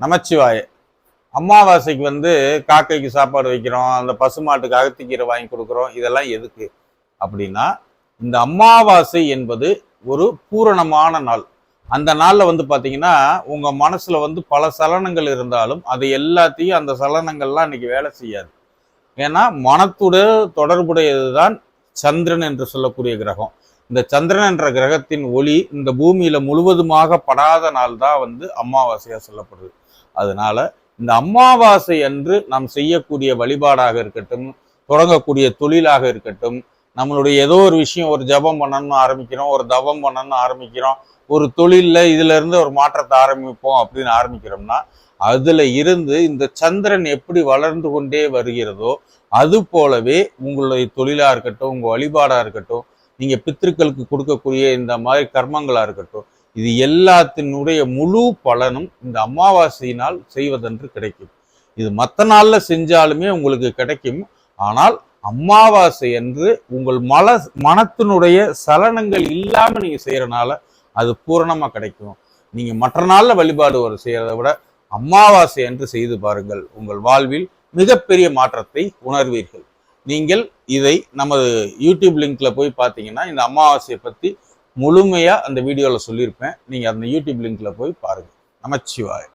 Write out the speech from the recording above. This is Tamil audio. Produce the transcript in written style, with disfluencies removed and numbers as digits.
நமச்சிவாய. அமாவாசைக்கு காக்கைக்கு சாப்பாடு வைக்கிறோம், அந்த பசுமாட்டுக்கு அகத்திக்கீரை வாங்கி கொடுக்குறோம். இதெல்லாம் எதுக்கு அப்படின்னா, இந்த அமாவாசை என்பது ஒரு பூரணமான நாள். அந்த நாள்ல பாத்தீங்கன்னா உங்க மனசுல பல சலனங்கள் இருந்தாலும் அது எல்லாத்தையும் அந்த சலனங்கள்லாம் இன்னைக்கு வேலை செய்யாது. ஏன்னா மனத்துடைய தொடர்புடையதுதான் சந்திரன் என்று சொல்லக்கூடிய கிரகம். இந்த சந்திரன் என்ற கிரகத்தின் ஒளி இந்த பூமியில முழுவதுமாக படாத நாள் தான் அமாவாசையா சொல்லப்படுது. அதனால இந்த அமாவாசை அன்று நாம் செய்யக்கூடிய வழிபாடாக இருக்கட்டும், தொடங்கக்கூடிய தொழிலாக இருக்கட்டும், நம்மளுடைய ஏதோ ஒரு விஷயம், ஒரு ஜபம் பண்ணணும்னு ஆரம்பிக்கிறோம், ஒரு தவம் பண்ணணும்னு ஆரம்பிக்கிறோம், ஒரு தொழில்ல இதுல இருந்து ஒரு மாற்றத்தை ஆரம்பிப்போம் அப்படின்னு ஆரம்பிக்கிறோம்னா, அதுல இருந்து இந்த சந்திரன் எப்படி வளர்ந்து கொண்டே வருகிறதோ அது போலவே உங்களுடைய தொழிலா இருக்கட்டும், உங்க வழிபாடா இருக்கட்டும், நீங்க பித்திருக்களுக்கு கொடுக்கக்கூடிய இந்த மாதிரி கர்மங்களா இருக்கட்டும், இது எல்லாத்தினுடைய முழு பலனும் இந்த அமாவாசையினால் செய்வதென்று கிடைக்கும். இது மற்ற நாள்ல செஞ்சாலுமே உங்களுக்கு கிடைக்கும். ஆனால் அமாவாசை என்று உங்கள் மனத்தினுடைய சலனங்கள் இல்லாம நீங்க செய்யறனால அது பூரணமா கிடைக்கும். நீங்க மற்ற நாள்ல வழிபாடு செய்யறதை விட அமாவாசை என்று செய்து பாருங்கள். உங்கள் வாழ்வில் மிகப்பெரிய மாற்றத்தை உணர்வீர்கள். நீங்கள் இதை நமது யூடியூப் லிங்க்ல போய் பார்த்தீங்கன்னா இந்த அமாவாசையை பத்தி முழுமையா அந்த வீடியோல சொல்லியிருப்பேன். நீங்க அந்த யூடியூப் லிங்க்ல போய் பாருங்க. நமச்சிவாய்.